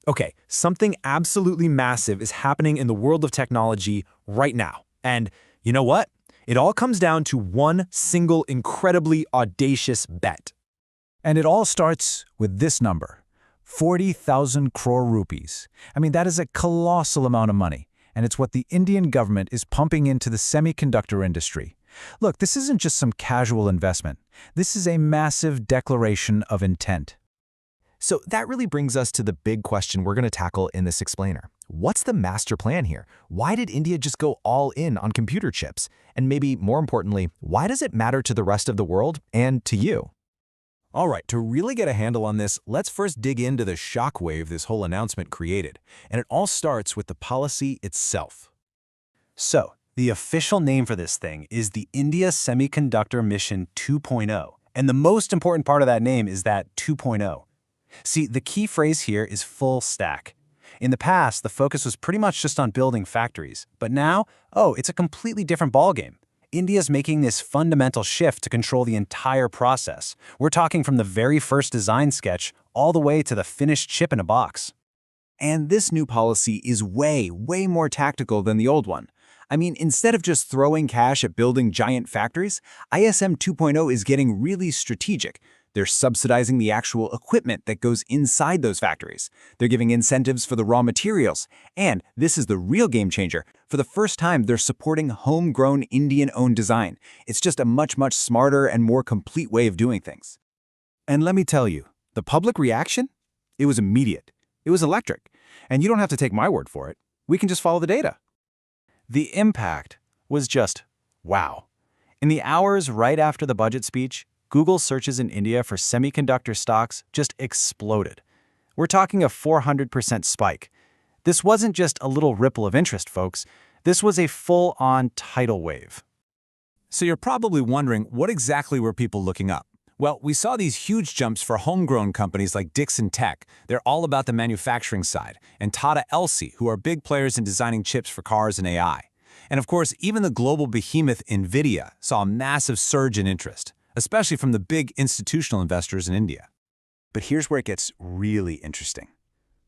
Okay, something absolutely massive is happening in the world of technology right now. And you know what? It all comes down to one single incredibly audacious bet. And it all starts with this number, 40,000 crore rupees. I mean, that is a colossal amount of money, and it's what the Indian government is pumping into the semiconductor industry. Look, this isn't just some casual investment. This is a massive declaration of intent. So that really brings us to the big question we're going to tackle in this explainer. What's the master plan here? Why did India just go all in on computer chips? And maybe more importantly, why does it matter to the rest of the world and to you? All right, to really get a handle on this, let's first dig into the shockwave this whole announcement created. And it all starts with the policy itself. So, the official name for this thing is the India Semiconductor Mission 2.0. And the most important part of that name is that 2.0. See, the key phrase here is full stack. In the past, the focus was pretty much just on building factories. But now, it's a completely different ballgame. India's making this fundamental shift to control the entire process. We're talking from the very first design sketch all the way to the finished chip in a box. And this new policy is way more tactical than the old one. I mean, instead of just throwing cash at building giant factories, ISM 2.0 is getting really strategic. They're subsidizing the actual equipment that goes inside those factories. They're giving incentives for the raw materials. And this is the real game changer. For the first time, they're supporting homegrown Indian-owned design. It's just a much smarter and more complete way of doing things. And let me tell you, the public reaction? It was immediate. It was electric. And you don't have to take my word for it. We can just follow the data. The impact was just wow. In the hours right after the budget speech, Google searches in India for semiconductor stocks just exploded. We're talking a 400% spike. This wasn't just a little ripple of interest, folks. This was a full-on tidal wave. So you're probably wondering, what exactly were people looking up? Well, we saw these huge jumps for homegrown companies like Dixon Tech. They're all about the manufacturing side. And Tata-PSMC, who are big players in designing chips for cars and AI. And of course, even the global behemoth NVIDIA saw a massive surge in interest, especially from the big institutional investors in India. But here's where it gets really interesting.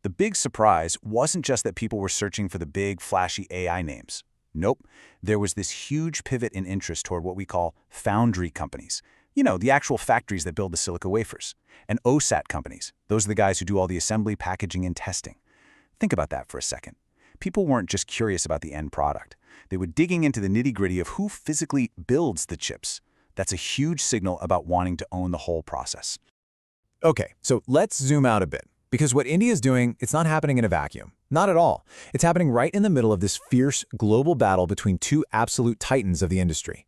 The big surprise wasn't just that people were searching for the big, flashy AI names. Nope, there was this huge pivot in interest toward what we call foundry companies. You know, the actual factories that build the silica wafers. And OSAT companies. Those are the guys who do all the assembly, packaging, and testing. Think about that for a second. People weren't just curious about the end product. They were digging into the nitty-gritty of who physically builds the chips. That's a huge signal about wanting to own the whole process. Okay, so let's zoom out a bit. Because what India is doing, it's not happening in a vacuum. Not at all. It's happening right in the middle of this fierce global battle between two absolute titans of the industry.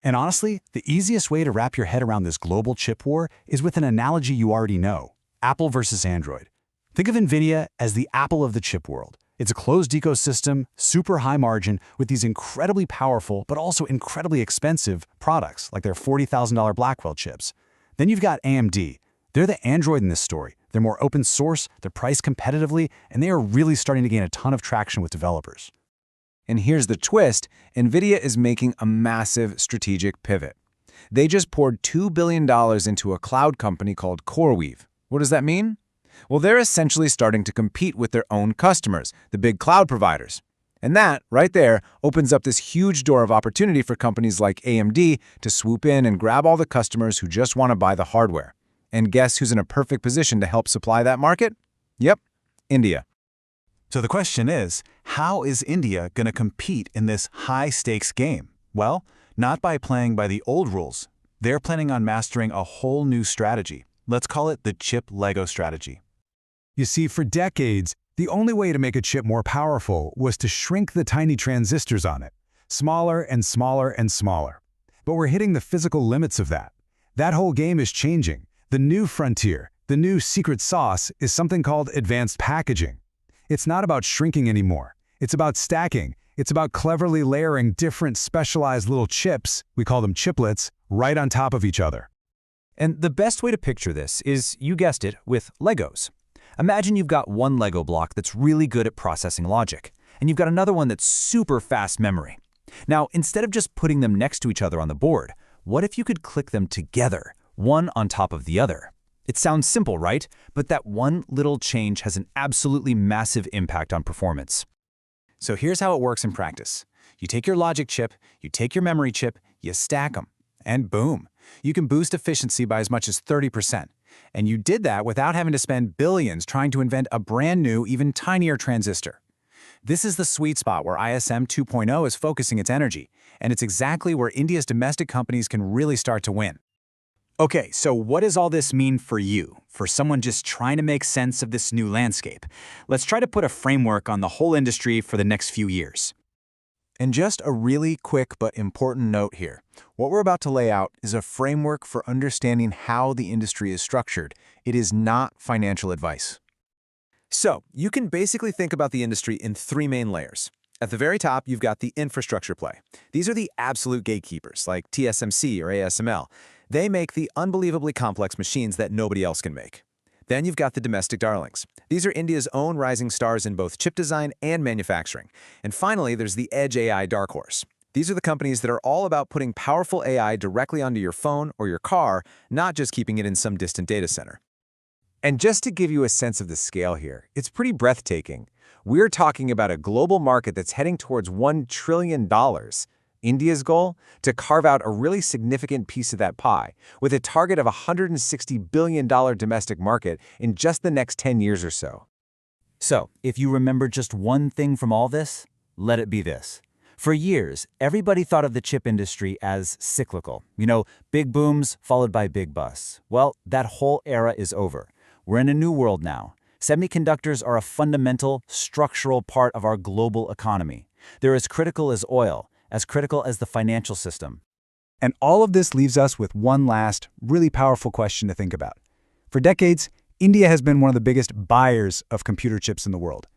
And honestly, the easiest way to wrap your head around this global chip war is with an analogy you already know: Apple versus Android. Think of NVIDIA as the Apple of the chip world. It's a closed ecosystem, super high margin, with these incredibly powerful but also incredibly expensive products like their $40,000 Blackwell chips. Then you've got AMD. They're the Android in this story. They're more open source, they're priced competitively, and they are really starting to gain a ton of traction with developers. And here's the twist, NVIDIA is making a massive strategic pivot. They just poured $2 billion into a cloud company called CoreWeave. What does that mean? Well, they're essentially starting to compete with their own customers, the big cloud providers. And that, right there, opens up this huge door of opportunity for companies like AMD to swoop in and grab all the customers who just want to buy the hardware. And guess who's in a perfect position to help supply that market? Yep, India. So the question is, how is India going to compete in this high-stakes game? Well, not by playing by the old rules. They're planning on mastering a whole new strategy. Let's call it the chip Lego strategy. You see, for decades, the only way to make a chip more powerful was to shrink the tiny transistors on it, smaller and smaller and smaller. But we're hitting the physical limits of that. That whole game is changing. The new frontier, the new secret sauce, is something called advanced packaging. It's not about shrinking anymore. It's about stacking. It's about cleverly layering different specialized little chips, we call them chiplets, right on top of each other. And the best way to picture this is, you guessed it, with Legos. Imagine you've got one Lego block that's really good at processing logic, and you've got another one that's super fast memory. Now, instead of just putting them next to each other on the board, what if you could click them together, one on top of the other? It sounds simple, right? But that one little change has an absolutely massive impact on performance. So here's how it works in practice. You take your logic chip, you take your memory chip, you stack them, and boom, you can boost efficiency by as much as 30%. And you did that without having to spend billions trying to invent a brand new, even tinier transistor. This is the sweet spot where ISM 2.0 is focusing its energy, and it's exactly where India's domestic companies can really start to win. Okay, so what does all this mean for you, for someone just trying to make sense of this new landscape? Let's try to put a framework on the whole industry for the next few years. And just a really quick but important note here. What we're about to lay out is a framework for understanding how the industry is structured. It is not financial advice. So, you can basically think about the industry in three main layers. At the very top, you've got the infrastructure play. These are the absolute gatekeepers, like TSMC or ASML. They make the unbelievably complex machines that nobody else can make. Then you've got the domestic darlings. These are India's own rising stars in both chip design and manufacturing. And finally, there's the edge AI dark horse. These are the companies that are all about putting powerful AI directly onto your phone or your car, not just keeping it in some distant data center. And just to give you a sense of the scale here, it's pretty breathtaking. We're talking about a global market that's heading towards $1 trillion. India's goal? To carve out a really significant piece of that pie, with a target of a $160 billion domestic market in just the next 10 years or so. So, if you remember just one thing from all this, let it be this. For years, everybody thought of the chip industry as cyclical. Big booms followed by big busts. Well, that whole era is over. We're in a new world now. Semiconductors are a fundamental, structural part of our global economy. They're as critical as oil, as critical as the financial system. And all of this leaves us with one last, really powerful question to think about. For decades, India has been one of the biggest buyers of computer chips in the world.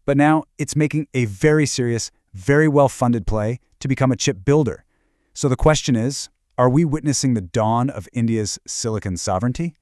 But now it's making a very serious, very well-funded play to become a chip builder. So the question is, are we witnessing the dawn of India's silicon sovereignty?